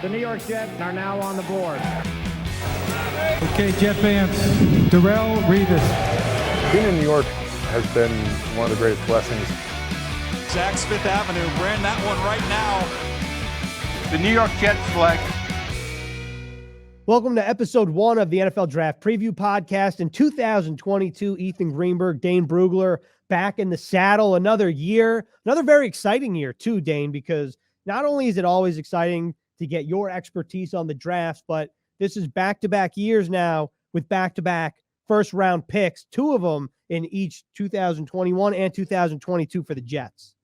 The New York Jets are now on the board. Okay, Jet fans, Darrell, read this. Being in New York has been one of the greatest blessings. Zach's Fifth Avenue ran that one right now. The New York Jets select. Welcome to episode 1 of the NFL Draft Preview Podcast. In 2022, Ethan Greenberg, Dane Brugler back in the saddle. Another year, another very exciting year too, Dane, because not only is it always exciting to get your expertise on the drafts, but this is back-to-back years now with back-to-back first-round picks, 2 of them in each 2021 and 2022 for the Jets.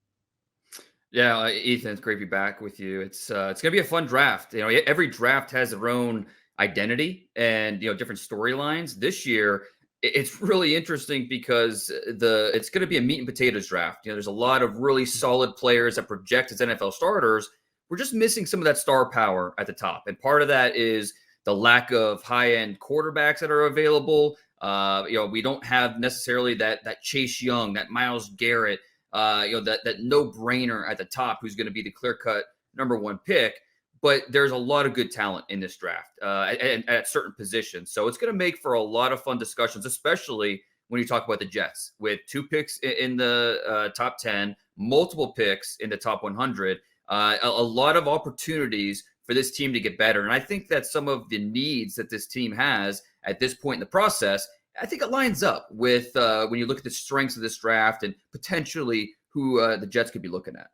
Yeah, Ethan, it's great to be back with you. It's going to be a fun draft. You know, every draft has their own identity and, you know, different storylines. This year, it's really interesting because it's going to be a meat and potatoes draft. You know, there's a lot of really solid players that project as NFL starters. We're just missing some of that star power at the top. And part of that is the lack of high-end quarterbacks that are available. You know, we don't have necessarily that Chase Young, that Myles Garrett, that no-brainer at the top who's going to be the clear-cut number 1 pick. But there's a lot of good talent in this draft at certain positions. So it's going to make for a lot of fun discussions, especially when you talk about the Jets with 2 picks in the top 10, multiple picks in the top 100, a lot of opportunities for this team to get better. And I think that some of the needs that this team has at this point in the process, I think it lines up with when you look at the strengths of this draft and potentially who the Jets could be looking at.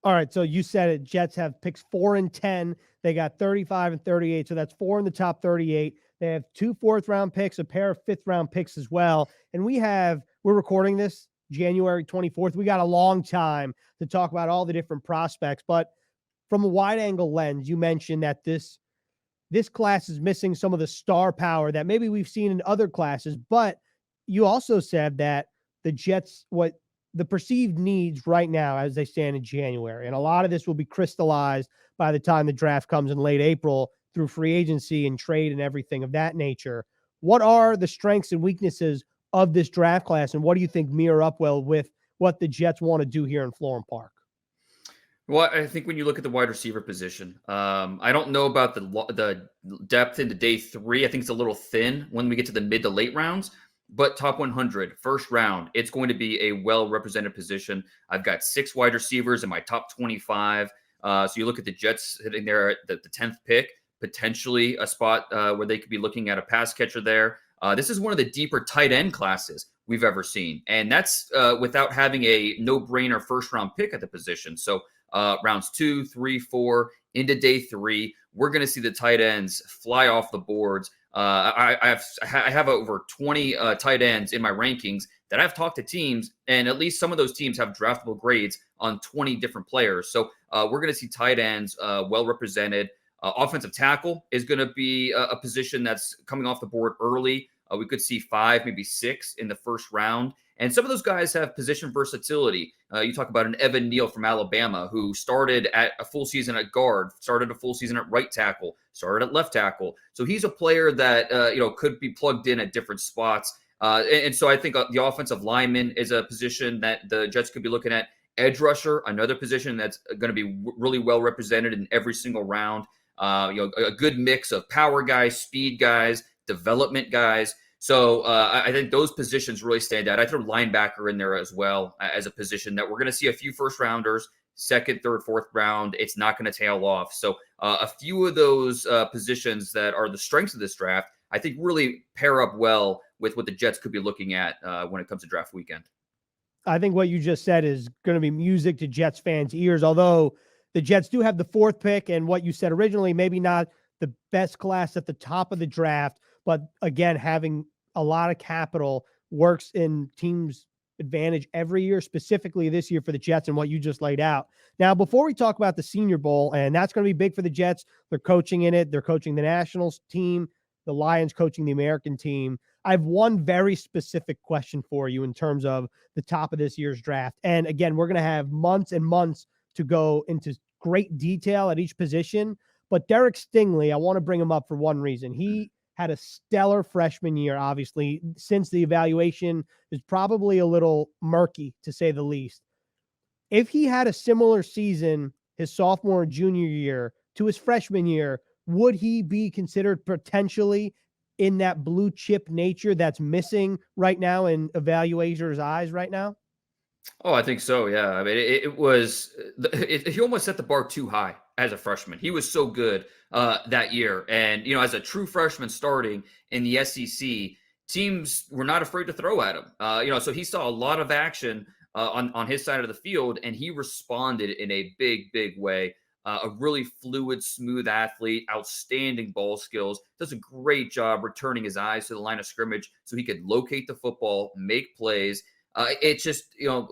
All right, so you said it. Jets have picks 4 and 10. They got 35 and 38, so that's 4 in the top 38. They have 2 fourth-round picks, a pair of fifth-round picks as well. And we're recording this January 24th. We got a long time to talk about all the different prospects. But from a wide-angle lens, you mentioned that this class is missing some of the star power that maybe we've seen in other classes. But you also said that the Jets, the perceived needs right now as they stand in January. And a lot of this will be crystallized by the time the draft comes in late April through free agency and trade and everything of that nature. What are the strengths and weaknesses of this draft class? And what do you think mirror up well with what the Jets want to do here in Florham Park? Well, I think when you look at the wide receiver position, I don't know about the depth into day 3. I think it's a little thin when we get to the mid to late rounds. But top 100, first round, it's going to be a well-represented position. I've got 6 wide receivers in my top 25. So you look at the Jets hitting there at the 10th pick, potentially a spot where they could be looking at a pass catcher there. This is one of the deeper tight end classes we've ever seen. And that's without having a no-brainer first-round pick at the position. So rounds 2, 3, 4, into day 3, we're going to see the tight ends fly off the boards. I have over 20 tight ends in my rankings that I've talked to teams, and at least some of those teams have draftable grades on 20 different players. So we're going to see tight ends well represented. Offensive tackle is going to be a position that's coming off the board early. We could see 5, maybe 6 in the first round. And some of those guys have position versatility. You talk about an Evan Neal from Alabama who started at a full season at guard, started a full season at right tackle, started at left tackle. So he's a player that could be plugged in at different spots. And so I think the offensive lineman is a position that the Jets could be looking at. Edge rusher, another position that's going to be really well represented in every single round. A good mix of power guys, speed guys, development guys. So I think those positions really stand out. I throw linebacker in there as well as a position that we're going to see a few first rounders, 2nd, 3rd, 4th round. It's not going to tail off. So a few of those positions that are the strengths of this draft, I think really pair up well with what the Jets could be looking at when it comes to draft weekend. I think what you just said is going to be music to Jets fans' ears, although the Jets do have the 4th pick, and what you said originally, maybe not the best class at the top of the draft, but again, having a lot of capital works in teams' advantage every year, specifically this year for the Jets and what you just laid out. Now, before we talk about the Senior Bowl, and that's going to be big for the Jets, they're coaching in it. They're coaching the Nationals team, the Lions coaching the American team. I have one very specific question for you in terms of the top of this year's draft. And again, we're going to have months and months to go into great detail at each position. But Derek Stingley, I want to bring him up for one reason. He had a stellar freshman year, obviously, since the evaluation is probably a little murky, to say the least. If he had a similar season his sophomore and junior year to his freshman year, would he be considered potentially in that blue chip nature that's missing right now in evaluators' eyes right now? Oh, I think so. Yeah. I mean, he almost set the bar too high as a freshman. He was so good that year. And, as a true freshman starting in the SEC, teams were not afraid to throw at him. So he saw a lot of action on his side of the field, and he responded in a big, big way. A really fluid, smooth athlete, outstanding ball skills, does a great job returning his eyes to the line of scrimmage so he could locate the football, make plays. It's just,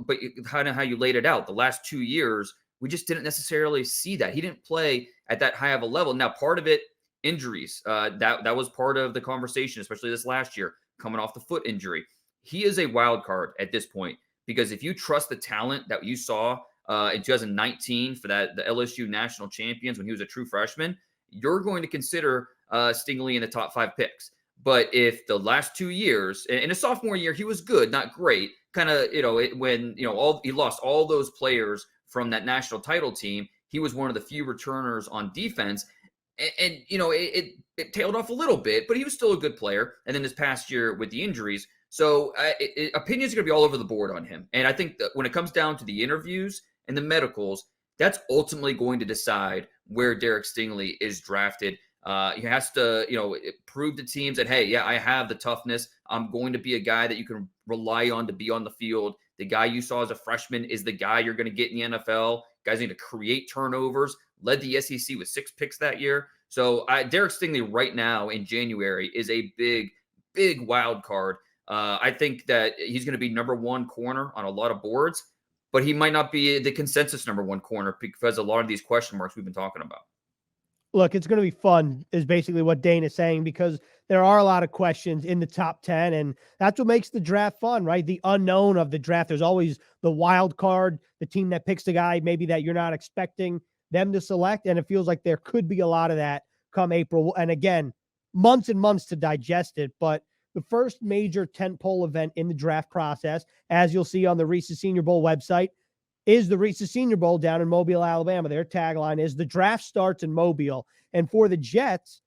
but kind of how you laid it out. The last 2 years, we just didn't necessarily see that. He didn't play at that high of a level. Now, part of it, injuries. That was part of the conversation, especially this last year, coming off the foot injury. He is a wild card at this point because if you trust the talent that you saw in 2019 for the LSU national champions when he was a true freshman, you're going to consider Stingley in the top 5 picks. But if the last 2 years, in a sophomore year, he was good, not great, kind of, he lost all those players from that national title team. He was one of the few returners on defense. And it tailed off a little bit, but he was still a good player. And then this past year with the injuries. So opinions are going to be all over the board on him. And I think that when it comes down to the interviews and the medicals, that's ultimately going to decide where Derek Stingley is drafted. He has to, prove to teams that, hey, yeah, I have the toughness. I'm going to be a guy that you can rely on to be on the field. The guy you saw as a freshman is the guy you're going to get in the NFL. Guys need to create turnovers. Led the SEC with 6 picks that year. So Derek Stingley right now in January is a big, big wild card. I think that he's going to be number 1 corner on a lot of boards, but he might not be the consensus number 1 corner because a lot of these question marks we've been talking about. Look, it's going to be fun is basically what Dane is saying, because there are a lot of questions in the top 10, and that's what makes the draft fun, right? The unknown of the draft. There's always the wild card, the team that picks the guy maybe that you're not expecting them to select, and it feels like there could be a lot of that come April. And again, months and months to digest it, but the first major tentpole event in the draft process, as you'll see on the Reese's Senior Bowl website, is the Reese's Senior Bowl down in Mobile, Alabama. Their tagline is "The draft starts in Mobile." And for the Jets,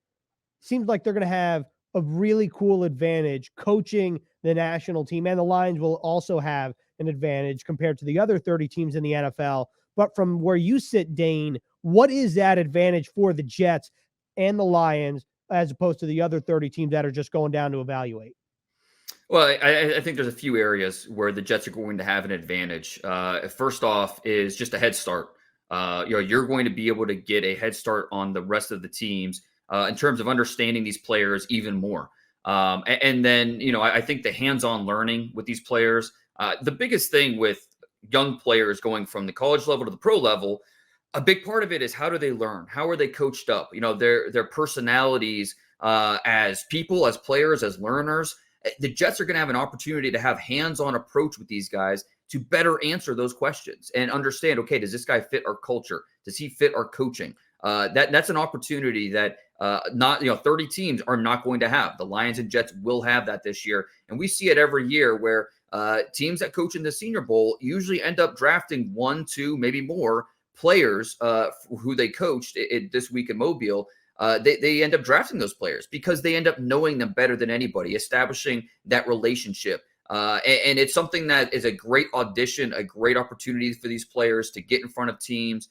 seems like they're going to have a really cool advantage coaching the national team, and the Lions will also have an advantage compared to the other 30 teams in the NFL. But from where you sit, Dane, what is that advantage for the Jets and the Lions as opposed to the other 30 teams that are just going down to evaluate? Well, I think there's a few areas where the Jets are going to have an advantage. First off is just a head start. You're going to be able to get a head start on the rest of the teams in terms of understanding these players even more. And then, I think the hands-on learning with these players, the biggest thing with young players going from the college level to the pro level, a big part of it is how do they learn? How are they coached up? Their personalities as people, as players, as learners. The Jets are going to have an opportunity to have hands-on approach with these guys to better answer those questions and understand, okay, does this guy fit our culture? Does he fit our coaching? That's an opportunity that 30 teams are not going to have. The Lions and Jets will have that this year. And we see it every year where teams that coach in the Senior Bowl usually end up drafting 1, 2, maybe more players who they coached this week in Mobile. They end up drafting those players because they end up knowing them better than anybody, establishing that relationship. And it's something that is a great audition, a great opportunity for these players to get in front of teams.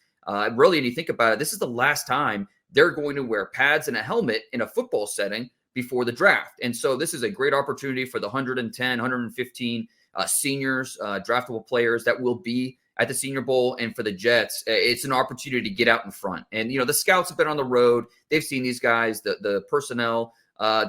Really, and you think about it, this is the last time they're going to wear pads and a helmet in a football setting before the draft. And so this is a great opportunity for the 110, 115 seniors, draftable players that will be at the Senior Bowl. And for the Jets, it's an opportunity to get out in front. And, the scouts have been on the road. They've seen these guys. The personnel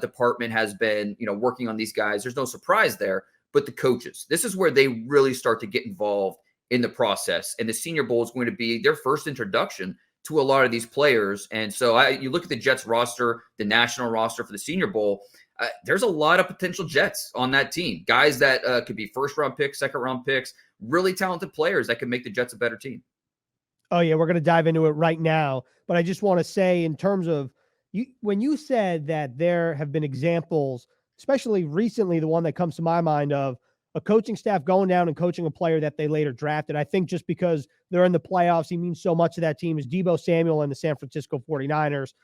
department has been, working on these guys. There's no surprise there. But the coaches, this is where they really start to get involved in the process. And the Senior Bowl is going to be their first introduction to a lot of these players. And so you look at the Jets roster, the national roster for the Senior Bowl, there's a lot of potential Jets on that team. Guys that could be first-round picks, second-round picks, really talented players that can make the Jets a better team. Oh, yeah, we're going to dive into it right now. But I just want to say in terms of when you said that there have been examples, especially recently, the one that comes to my mind of a coaching staff going down and coaching a player that they later drafted. I think just because they're in the playoffs, he means so much to that team, is Deebo Samuel and the San Francisco 49ers.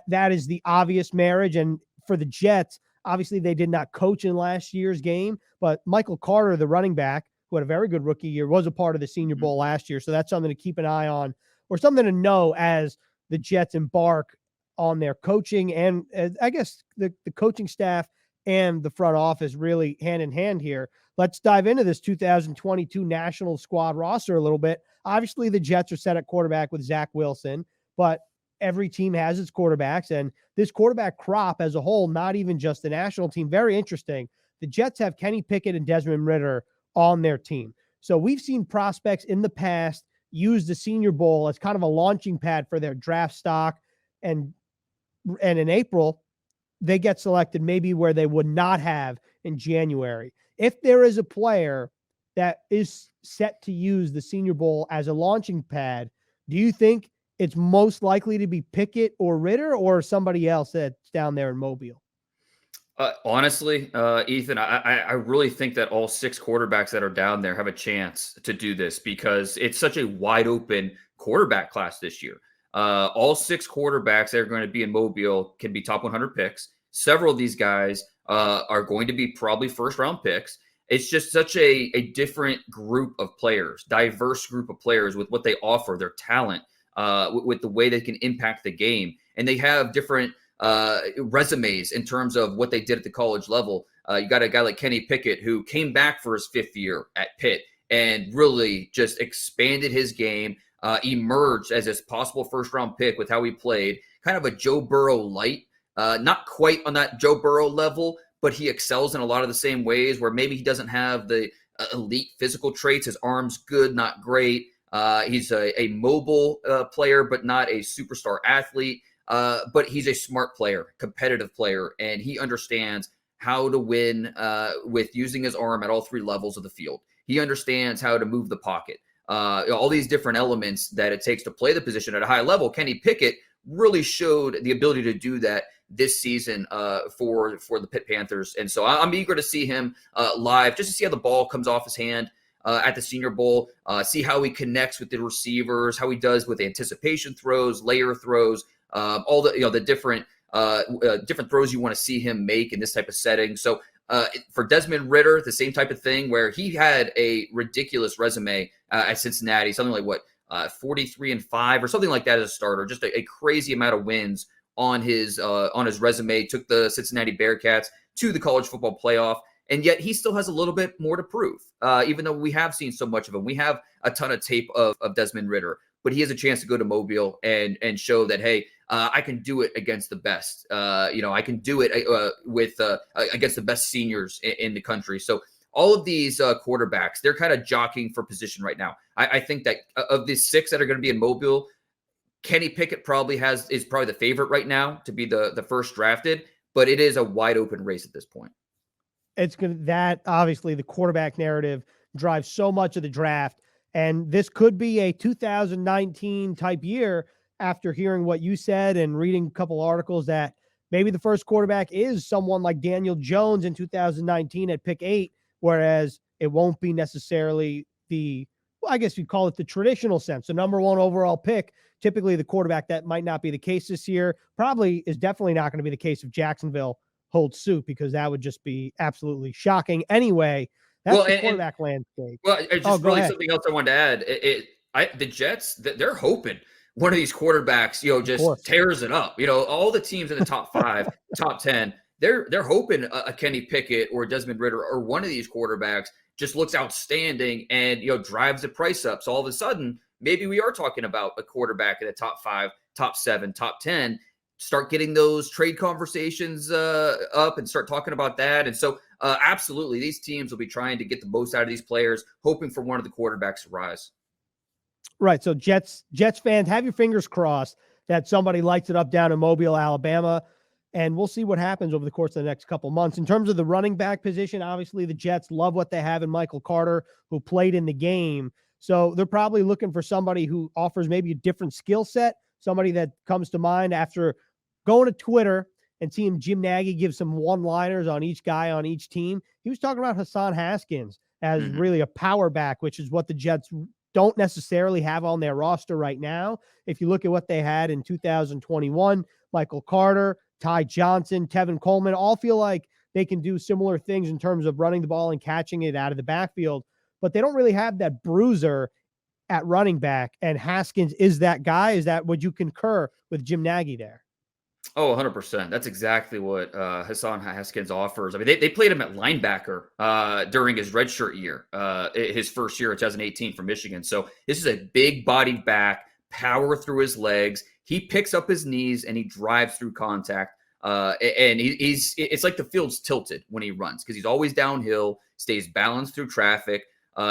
That is the obvious marriage. And for the Jets, obviously they did not coach in last year's game, but Michael Carter, the running back, who had a very good rookie year, was a part of the Senior Bowl last year. So that's something to keep an eye on, or something to know as the Jets embark on their coaching. And I guess the coaching staff and the front office really hand in hand here. Let's dive into this 2022 national squad roster a little bit. Obviously, the Jets are set at quarterback with Zach Wilson, but every team has its quarterbacks. And this quarterback crop as a whole, not even just the national team, very interesting. The Jets have Kenny Pickett and Desmond Ritter on their team. So we've seen prospects in the past use the Senior Bowl as kind of a launching pad for their draft stock. And in April, they get selected maybe where they would not have in January. If there is a player that is set to use the Senior Bowl as a launching pad, do you think it's most likely to be Pickett or Ritter or somebody else that's down there in Mobile? Honestly, Ethan, I really think that all 6 quarterbacks that are down there have a chance to do this because it's such a wide open quarterback class this year. All 6 quarterbacks that are going to be in Mobile can be top 100 picks. Several of these guys are going to be probably first-round picks. It's just such a different group of players, diverse group of players with what they offer, their talent, with the way they can impact the game. And they have different resumes in terms of what they did at the college level. You got a guy like Kenny Pickett who came back for his 5th year at Pitt and really just expanded his game, emerged as his possible first-round pick with how he played, kind of a Joe Burrow light. Not quite on that Joe Burrow level, but he excels in a lot of the same ways where maybe he doesn't have the elite physical traits. His arm's good, not great. He's a mobile player, but not a superstar athlete. But he's a smart player, competitive player, and he understands how to win with using his arm at all 3 levels of the field. He understands how to move the pocket. All these different elements that it takes to play the position at a high level. Kenny Pickett really showed the ability to do that this season for the Pitt Panthers. And so I'm eager to see him live, just to see how the ball comes off his hand at the Senior Bowl, see how he connects with the receivers, how he does with anticipation throws, layer throws, all the different throws you want to see him make in this type of setting. So for Desmond Ritter, the same type of thing where he had a ridiculous resume at Cincinnati, something like 43-5 or something like that as a starter, just a crazy amount of wins on his resume, took the Cincinnati Bearcats to the college football playoff. And yet he still has a little bit more to prove, even though we have seen so much of him. We have a ton of tape of Desmond Ritter, but he has a chance to go to Mobile and show that, hey, I can do it against the best. I can do it with against the best seniors in the country. So all of these quarterbacks, they're kind of jockeying for position right now. I think that of the 6 that are going to be in Mobile, Kenny Pickett is probably the favorite right now to be the first drafted, but it is a wide open race at this point. It's going that obviously the quarterback narrative drives so much of the draft, and this could be a 2019 type year after hearing what you said and reading a couple articles that maybe the first quarterback is someone like Daniel Jones in 2019 at pick 8, whereas it won't be necessarily I guess you call it the traditional sense. The number 1 overall pick, typically the quarterback. That might not be the case this year. Probably is definitely not going to be the case if Jacksonville holds suit, because that would just be absolutely shocking. Anyway, that's the quarterback landscape. Well, it's just really something else I wanted to add. The Jets, they're hoping one of these quarterbacks, just tears it up. All the teams in the top 5, top 10, they're hoping a Kenny Pickett or Desmond Ritter or one of these quarterbacks just looks outstanding and, drives the price up. So all of a sudden, maybe we are talking about a quarterback in the top 5, top 7, top 10, start getting those trade conversations up and start talking about that. And so absolutely, these teams will be trying to get the most out of these players, hoping for one of the quarterbacks to rise. Right. So Jets fans, have your fingers crossed that somebody lights it up down in Mobile, Alabama. And we'll see what happens over the course of the next couple months. In terms of the running back position, obviously the Jets love what they have in Michael Carter, who played in the game. So they're probably looking for somebody who offers maybe a different skill set, somebody that comes to mind after going to Twitter and seeing Jim Nagy give some one-liners on each guy on each team, he was talking about Hassan Haskins as really a power back, which is what the Jets don't necessarily have on their roster right now. If you look at what they had in 2021, Michael Carter, Ty Johnson, Tevin Coleman, all feel like they can do similar things in terms of running the ball and catching it out of the backfield, but they don't really have that bruiser at running back. And Haskins is that guy. Would you concur with Jim Nagy there? Oh, 100%. That's exactly what Hassan Haskins offers. I mean, they played him at linebacker during his redshirt year, his first year in 2018 for Michigan. So this is a big-bodied back, power through his legs. He picks up his knees and he drives through contact. And it's like the field's tilted when he runs because he's always downhill, stays balanced through traffic.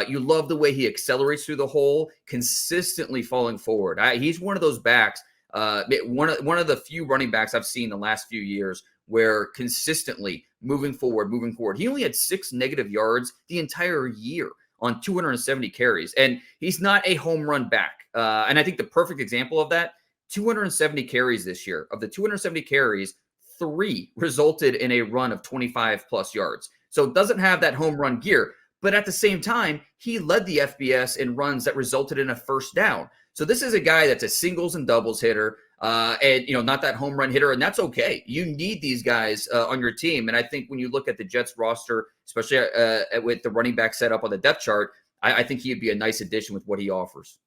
You love the way he accelerates through the hole, consistently falling forward. He's one of those backs. One of the few running backs I've seen the last few years where consistently moving forward. He only had 6 negative yards the entire year on 270 carries, and he's not a home run back. And I think the perfect example of that, 270 carries this year. Of the 270 carries, 3 resulted in a run of 25 plus yards. So it doesn't have that home run gear, but at the same time, he led the FBS in runs that resulted in a first down. So this is a guy that's a singles and doubles hitter, and not that home run hitter, and that's okay. You need these guys on your team, and I think when you look at the Jets roster, especially with the running back set up on the depth chart, I think he'd be a nice addition with what he offers.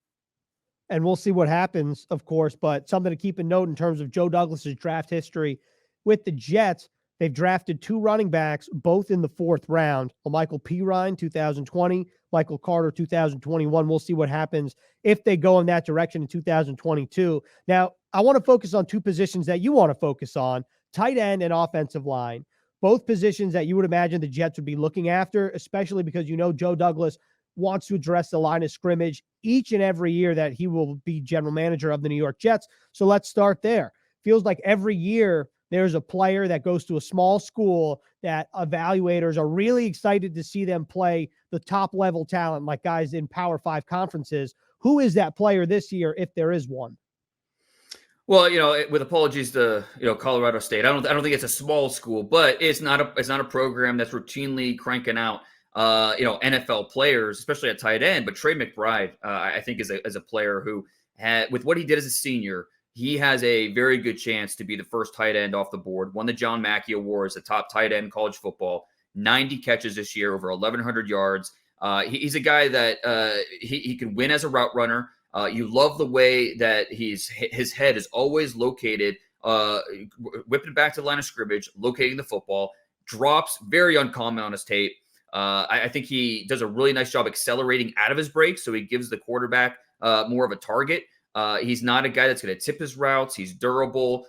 And we'll see what happens, of course, but something to keep in note in terms of Joe Douglas's draft history with the Jets. They've drafted 2 running backs, both in the 4th round. Michael Pirine, 2020, Michael Carter, 2021. We'll see what happens if they go in that direction in 2022. Now, I want to focus on 2 positions that you want to focus on, tight end and offensive line. Both positions that you would imagine the Jets would be looking after, especially because Joe Douglas wants to address the line of scrimmage each and every year that he will be general manager of the New York Jets. So let's start there. Feels like every year there's a player that goes to a small school that evaluators are really excited to see them play the top level talent, like guys in Power 5 conferences. Who is that player this year, if there is one? Well, with apologies to Colorado State, I don't think it's a small school, but it's not a program that's routinely cranking out NFL players, especially at tight end. But Trey McBride, I think is a player who with what he did as a senior, he has a very good chance to be the first tight end off the board. Won the John Mackey Award as the top tight end in college football. 90 catches this year, over 1,100 yards. He's a guy that he can win as a route runner. You love the way that his head is always located, whipping back to the line of scrimmage, locating the football. Drops, very uncommon on his tape. I think he does a really nice job accelerating out of his breaks, so he gives the quarterback more of a target. He's not a guy that's going to tip his routes. He's durable.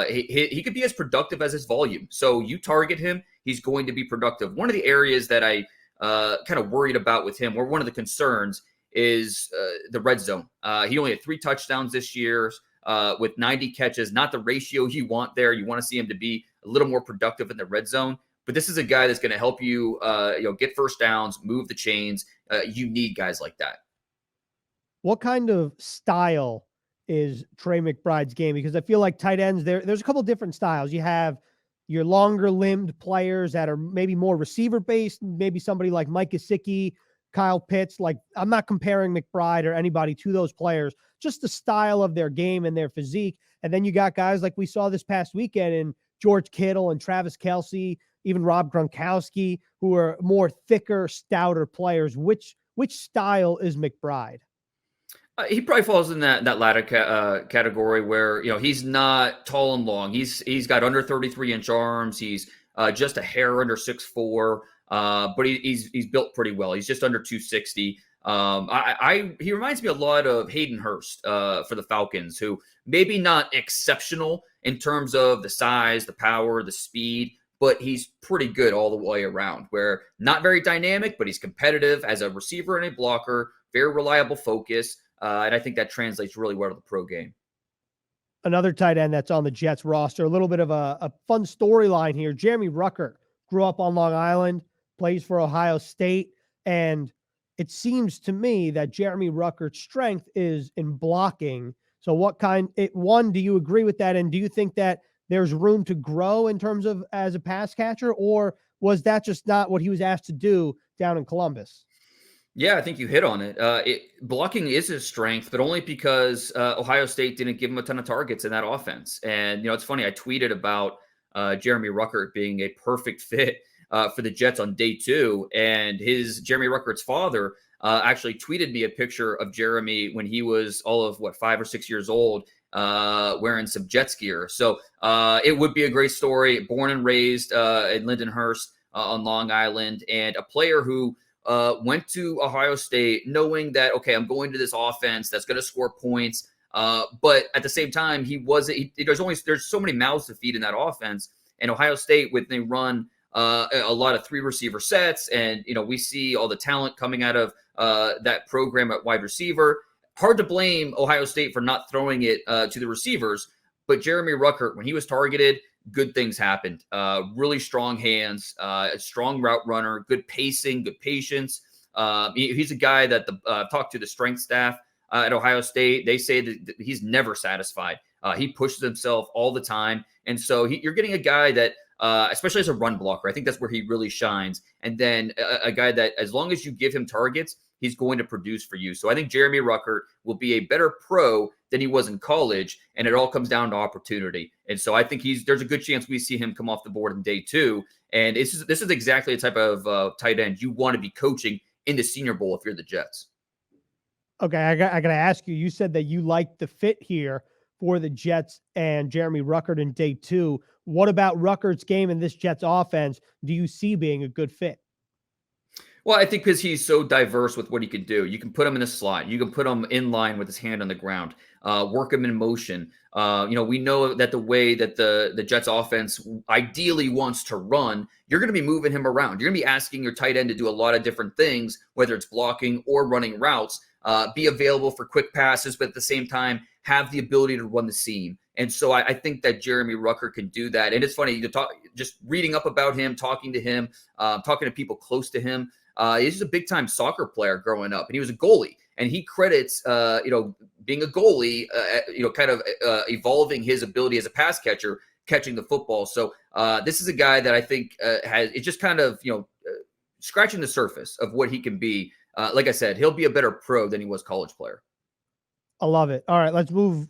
He could be as productive as his volume. So you target him, he's going to be productive. One of the areas that I kind of worried about with him, or one of the concerns, is the red zone. He only had 3 touchdowns this year with 90 catches. Not the ratio you want there. You want to see him to be a little more productive in the red zone. But this is a guy that's going to help you, get first downs, move the chains. You need guys like that. What kind of style is Trey McBride's game? Because I feel like tight ends, there's a couple different styles. You have your longer limbed players that are maybe more receiver based, maybe somebody like Mike Gesicki, Kyle Pitts. Like, I'm not comparing McBride or anybody to those players, just the style of their game and their physique. And then you got guys like we saw this past weekend in George Kittle and Travis Kelce, even Rob Gronkowski, who are more thicker, stouter players. Which style is McBride? He probably falls in that latter category where, he's not tall and long. He's got under 33-inch arms. He's just a hair under 6'4", but he's built pretty well. He's just under 260. He reminds me a lot of Hayden Hurst for the Falcons, who maybe not exceptional in terms of the size, the power, the speed, but he's pretty good all the way around, where not very dynamic, but he's competitive as a receiver and a blocker, very reliable focus. And I think that translates really well to the pro game. Another tight end that's on the Jets roster, a little bit of a fun storyline here. Jeremy Rucker grew up on Long Island, plays for Ohio State, and it seems to me that Jeremy Rucker's strength is in blocking. So do you agree with that? And do you think that there's room to grow in terms of as a pass catcher, or was that just not what he was asked to do down in Columbus? Yeah, I think you hit on it. Blocking is his strength, but only because Ohio State didn't give him a ton of targets in that offense. And, it's funny, I tweeted about Jeremy Rucker being a perfect fit for the Jets on day 2. And Jeremy Rucker's father actually tweeted me a picture of Jeremy when he was all of 5 or 6 years old, wearing some Jets gear. So it would be a great story. Born and raised in Lindenhurst on Long Island, and a player who went to Ohio State knowing that, okay, I'm going to this offense that's going to score points. But at the same time, there's so many mouths to feed in that offense. And Ohio State, when they run a lot of 3 receiver sets, and, we see all the talent coming out of that program at wide receiver, hard to blame Ohio State for not throwing it to the receivers. But Jeremy Rucker, when he was targeted, good things happened. Really strong hands, a strong route runner, good pacing, good patience. He's a guy that I've talked to the strength staff at Ohio State. They say that he's never satisfied. He pushes himself all the time. And so you're getting a guy that, especially as a run blocker, I think that's where he really shines. And then a guy that, as long as you give him targets, he's going to produce for you. So I think Jeremy Rucker will be a better pro than he was in college, and it all comes down to opportunity. And so I think there's a good chance we see him come off the board in day 2. And this is exactly the type of tight end you want to be coaching in the Senior Bowl if you're the Jets. Okay, I got to ask you. You said that you liked the fit here for the Jets and Jeremy Rucker in day 2. What about Rucker's game in this Jets offense do you see being a good fit? Well, I think because he's so diverse with what he can do. You can put him in a slot. You can put him in line with his hand on the ground, work him in motion. We know that the way that the Jets offense ideally wants to run, you're going to be moving him around. You're going to be asking your tight end to do a lot of different things, whether it's blocking or running routes, be available for quick passes, but at the same time, have the ability to run the seam. And so I think that Jeremy Rucker can do that. And it's funny, just reading up about him, talking to him, talking to people close to him. He's a big-time soccer player growing up, and he was a goalie. And he credits, being a goalie, evolving his ability as a pass catcher, catching the football. So this is a guy that I think it's just kind of, scratching the surface of what he can be. Like I said, he'll be a better pro than he was college player. I love it. All right, let's move.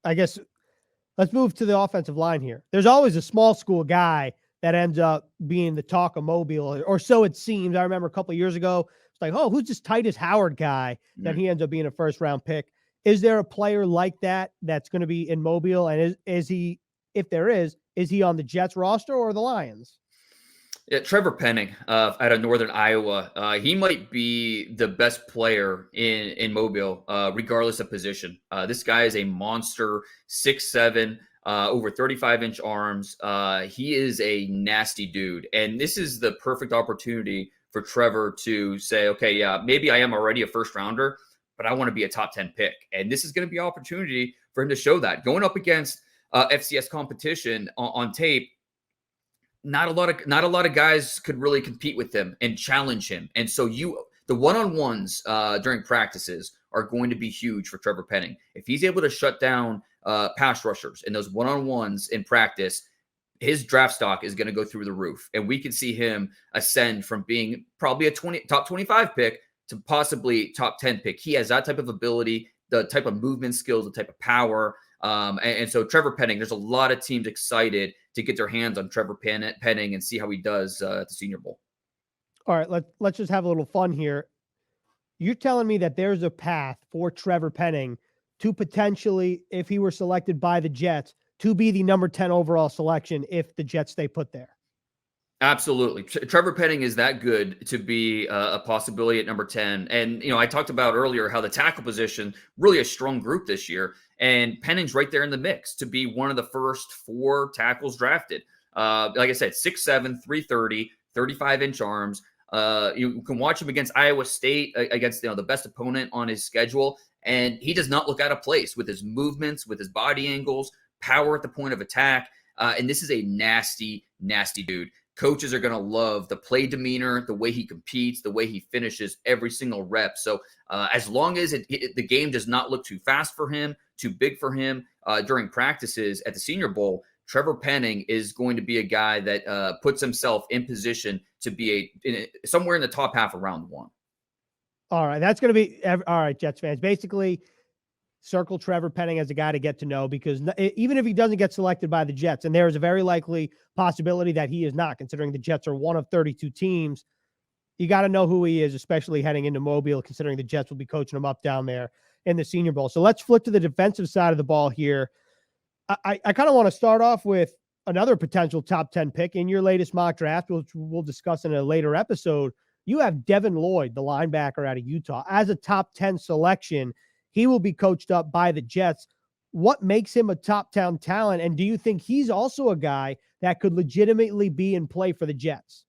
Let's move to the offensive line here. There's always a small school guy that ends up being the talk of Mobile, or so it seems. I remember a couple of years ago, it's like, oh, who's this Titus Howard guy that he ends up being a first-round pick? Is there a player like that that's going to be in Mobile? And is he, if there is he on the Jets roster or the Lions? Yeah, Trevor Penning out of Northern Iowa. He might be the best player in Mobile, regardless of position. This guy is a monster, 6'7", over 35-inch arms. He is a nasty dude. And this is the perfect opportunity for Trevor to say, okay, yeah, maybe I am already a first rounder, but I want to be a top 10 pick. And this is going to be an opportunity for him to show that. Going up against FCS competition on tape, not a lot of guys could really compete with him and challenge him. And so the one-on-ones during practices are going to be huge for Trevor Penning. If he's able to shut down pass rushers in those one-on-ones in practice, his draft stock is going to go through the roof. And we can see him ascend from being probably a top 25 pick to possibly top 10 pick. He has that type of ability, the type of movement skills, the type of power. And so Trevor Penning, there's a lot of teams excited to get their hands on Trevor Penning and see how he does at the Senior Bowl. All right, let's just have a little fun here. You're telling me that there's a path for Trevor Penning to potentially, if he were selected by the Jets, to be the number 10 overall selection if the Jets stay put there? Absolutely. Trevor Penning is that good to be a possibility at number 10. And, I talked about earlier how the tackle position, really a strong group this year. And Penning's right there in the mix to be one of the first 4 tackles drafted. Like I said, 6'7", 330, 35-inch arms. You can watch him against Iowa State, against the best opponent on his schedule. And he does not look out of place with his movements, with his body angles, power at the point of attack. And this is a nasty, nasty dude. Coaches are going to love the play demeanor, the way he competes, the way he finishes every single rep. So as long as the game does not look too fast for him, too big for him during practices at the Senior Bowl, Trevor Penning is going to be a guy that puts himself in position to be somewhere in the top half of round one. All right. That's going to be all right, Jets fans. Basically, circle Trevor Penning as a guy to get to know, because even if he doesn't get selected by the Jets, and there is a very likely possibility that he is not, considering the Jets are one of 32 teams, you got to know who he is, especially heading into Mobile, considering the Jets will be coaching him up down there in the Senior Bowl. So let's flip to the defensive side of the ball here. I kind of want to start off with another potential top 10 pick in your latest mock draft, which we'll discuss in a later episode. You have Devin Lloyd, the linebacker out of Utah, as a top 10 selection. He will be coached up by the Jets. What makes him a top 10 talent? And do you think he's also a guy that could legitimately be in play for the Jets?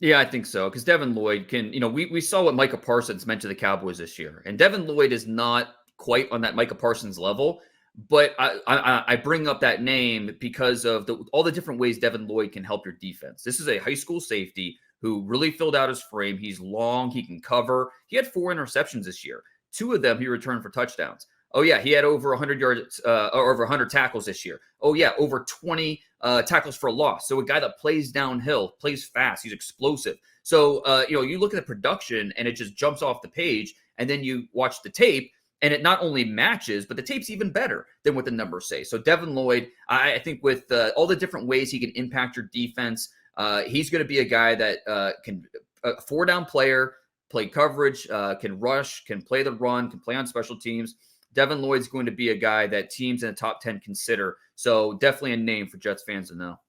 Yeah, I think so. Because Devin Lloyd can, we saw what Micah Parsons meant to the Cowboys this year. And Devin Lloyd is not quite on that Micah Parsons level. But I bring up that name because of all the different ways Devin Lloyd can help your defense. This is a high school safety who really filled out his frame. He's long. He can cover. He had 4 interceptions this year. 2 of them he returned for touchdowns. Oh, yeah, he had over 100 yards or over 100 tackles this year. Oh, yeah, over 20 tackles for a loss. So a guy that plays downhill, plays fast. He's explosive. So, you look at the production and it just jumps off the page, and then you watch the tape, and it not only matches, but the tape's even better than what the numbers say. So Devin Lloyd, I think with all the different ways he can impact your defense, he's going to be a guy that can a 4-down player, play coverage, can rush, can play the run, can play on special teams. Devin Lloyd's going to be a guy that teams in the top 10 consider. So definitely a name for Jets fans to know.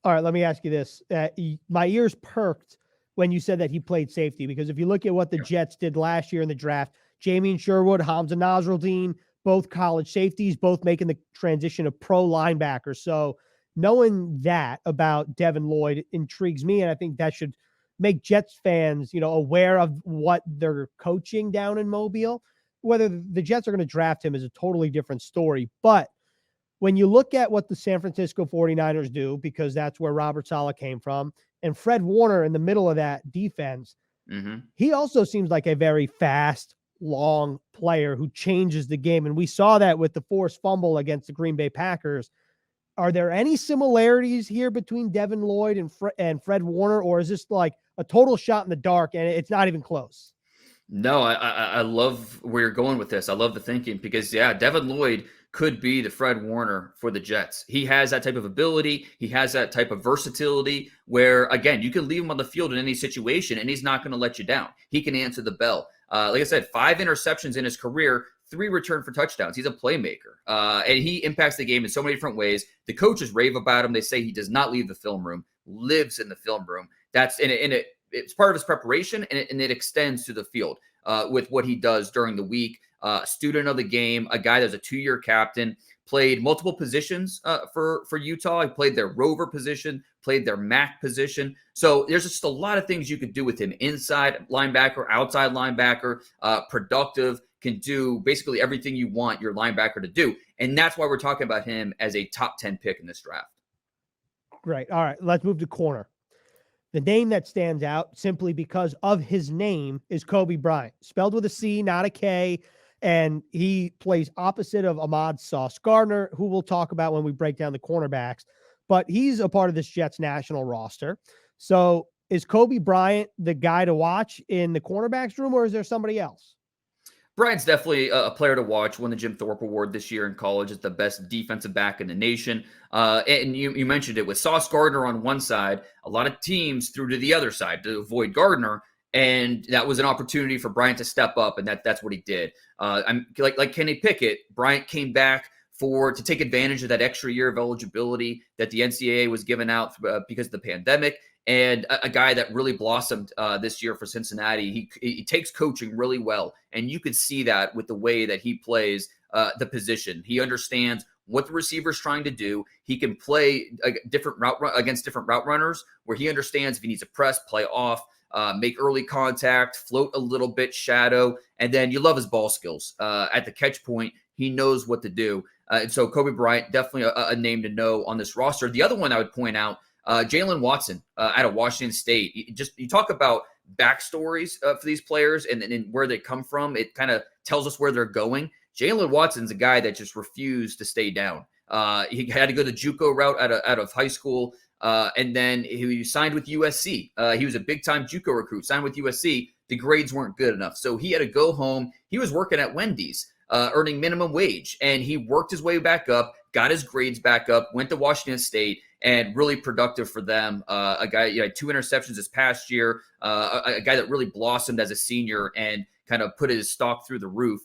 All right, let me ask you this. My ears perked when you said that he played safety, because if you look at what the Jets did last year in the draft, Jamie Sherwood, Hamza Nasruddin, both college safeties, both making the transition to pro linebackers. So knowing that about Devin Lloyd intrigues me, and I think that should make Jets fans, aware of what they're coaching down in Mobile. Whether the Jets are going to draft him is a totally different story. But when you look at what the San Francisco 49ers do, because that's where Robert Saleh came from, and Fred Warner in the middle of that defense, he also seems like a very fast, long player who changes the game. And we saw that with the forced fumble against the Green Bay Packers. Are there any similarities here between Devin Lloyd and Fred Warner, or is this like a total shot in the dark and it's not even close? No, I love where you're going with this. I love the thinking because, Devin Lloyd could be the Fred Warner for the Jets. He has that type of ability. He has that type of versatility where, again, you can leave him on the field in any situation and he's not going to let you down. He can answer the bell. Like I said, 5 interceptions in his career, 3 returned for touchdowns. He's a playmaker, and he impacts the game in so many different ways. The coaches rave about him. They say he does not leave the film room, lives in the film room. That's it's part of his preparation, and it extends to the field with what he does during the week. Student of the game, a guy that's a 2-year captain, played multiple positions for Utah. He played their rover position, played their MAC position. So there's just a lot of things you could do with him. Inside linebacker, outside linebacker, productive, can do basically everything you want your linebacker to do. And that's why we're talking about him as a top 10 pick in this draft. Great. All right, let's move to corner. The name that stands out simply because of his name is Kobe Bryant, spelled with a C, not a K. And he plays opposite of Ahmad Sauce Gardner, who we'll talk about when we break down the cornerbacks. But he's a part of this Jets national roster. So is Kobe Bryant the guy to watch in the cornerbacks room, or is there somebody else? Bryant's definitely a player to watch. Won the Jim Thorpe Award this year in college as the best defensive back in the nation. And you mentioned it with Sauce Gardner on one side. A lot of teams threw to the other side to avoid Gardner. And that was an opportunity for Bryant to step up, and that's what he did. I'm like Kenny Pickett. Bryant came back to take advantage of that extra year of eligibility that the NCAA was giving out because of the pandemic, and a guy that really blossomed this year for Cincinnati. He takes coaching really well, and you could see that with the way that he plays the position. He understands what the receiver's trying to do. He can play against different route runners, where he understands if he needs to press, play off, make early contact, float a little bit, shadow, and then you love his ball skills. At the catch point, he knows what to do. And so Kobe Bryant, definitely a name to know on this roster. The other one I would point out, Jalen Watson out of Washington State. You talk about backstories for these players and where they come from. It kind of tells us where they're going. Jalen Watson's a guy that just refused to stay down. He had to go the JUCO route out of high school. And then he signed with USC. He was a big-time JUCO recruit, signed with USC. The grades weren't good enough. So he had to go home. He was working at Wendy's, earning minimum wage. And he worked his way back up, got his grades back up, went to Washington State, and really productive for them. A guy, had 2 interceptions this past year, a guy that really blossomed as a senior and kind of put his stock through the roof.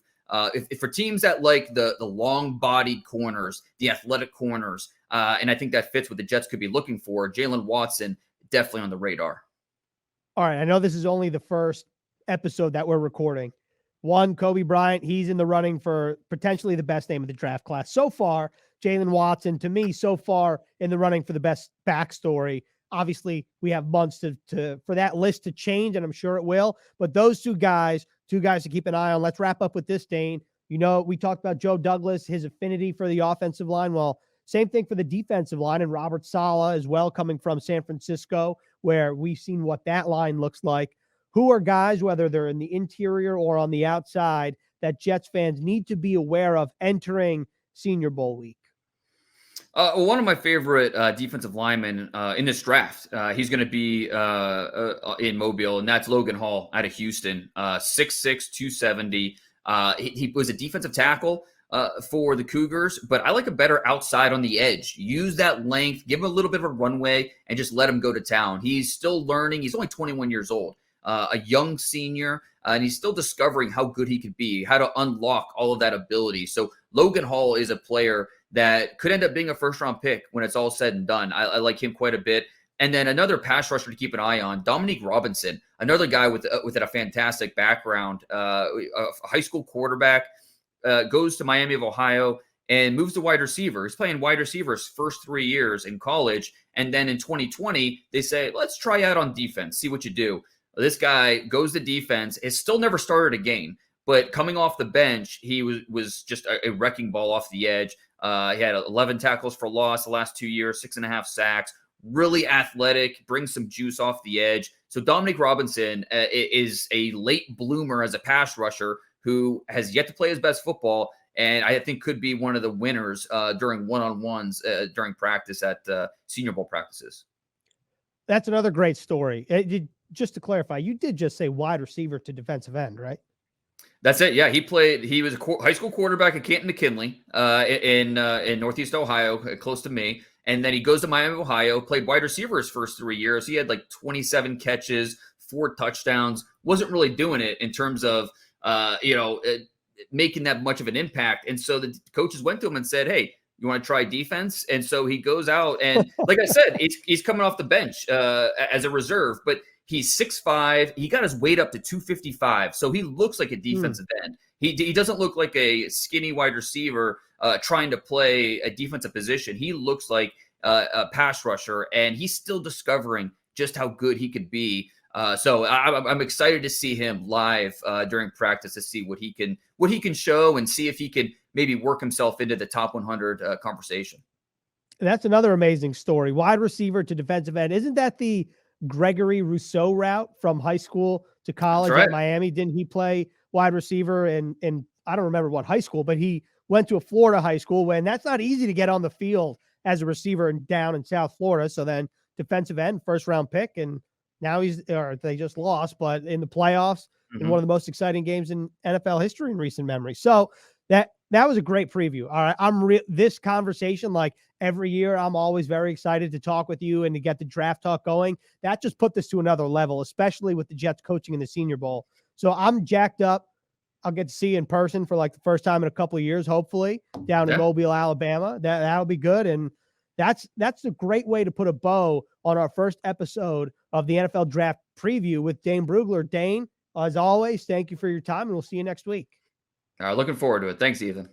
If for teams that like the long-bodied corners, the athletic corners, and I think that fits what the Jets could be looking for, Jalen Watson definitely on the radar. All right, I know this is only the first episode that we're recording. One, Kobe Bryant, he's in the running for potentially the best name of the draft class. So far, Jalen Watson, to me, so far in the running for the best backstory. Obviously, we have months for that list to change, and I'm sure it will. But those two guys to keep an eye on. Let's wrap up with this, Dane. We talked about Joe Douglas, his affinity for the offensive line. Well, same thing for the defensive line, and Robert Saleh as well, coming from San Francisco, where we've seen what that line looks like. Who are guys, whether they're in the interior or on the outside, that Jets fans need to be aware of entering Senior Bowl week? One of my favorite defensive linemen in this draft, he's going to be in Mobile, and that's Logan Hall out of Houston, 6'6", 270. He was a defensive tackle for the Cougars, but I like a better outside on the edge. Use that length, give him a little bit of a runway, and just let him go to town. He's still learning. He's only 21 years old, a young senior, and he's still discovering how good he could be, how to unlock all of that ability. So Logan Hall is a player that could end up being a first-round pick when it's all said and done. I like him quite a bit. And then another pass rusher to keep an eye on, Dominique Robinson, another guy with a fantastic background, a high school quarterback, goes to Miami of Ohio and moves to wide receiver. He's playing wide receiver his first 3 years in college. And then in 2020, they say, let's try out on defense, see what you do. This guy goes to defense, has still never started a game, but coming off the bench, he was just a wrecking ball off the edge. He had 11 tackles for loss the last 2 years, 6.5 sacks, really athletic, brings some juice off the edge. So Dominique Robinson is a late bloomer as a pass rusher who has yet to play his best football, and I think could be one of the winners during one-on-ones during practice at Senior Bowl practices. That's another great story. Just to clarify, you did just say wide receiver to defensive end, right? That's it. Yeah, he was a high school quarterback at Canton McKinley in Northeast Ohio, close to me. And then he goes to Miami, Ohio, played wide receiver his first 3 years. He had like 27 catches, 4 touchdowns, wasn't really doing it in terms of, making that much of an impact. And so the coaches went to him and said, hey, you want to try defense? And so he goes out and, like I said, he's coming off the bench as a reserve, but he's 6'5". He got his weight up to 255. So he looks like a defensive end. He doesn't look like a skinny wide receiver trying to play a defensive position. He looks like a pass rusher, and he's still discovering just how good he could be. So I'm excited to see him live during practice to see what he can show and see if he can maybe work himself into the top 100 conversation. That's another amazing story. Wide receiver to defensive end. Isn't that the Gregory Rousseau route from high school to college at Miami? Didn't he play wide receiver in I don't remember what high school, but he went to a Florida high school when that's not easy to get on the field as a receiver down in South Florida. So then defensive end, first round pick, and now they just lost, but in the playoffs, in one of the most exciting games in NFL history in recent memory. So that was a great preview. All right. This conversation, like every year, I'm always very excited to talk with you and to get the draft talk going. That just put this to another level, especially with the Jets coaching in the Senior Bowl. So I'm jacked up. I'll get to see you in person for like the first time in a couple of years, hopefully, down in Mobile, Alabama. That'll be good. And that's a great way to put a bow on our first episode of the NFL Draft Preview with Dane Brugler. Dane, as always, thank you for your time, and we'll see you next week. Looking forward to it. Thanks, Ethan.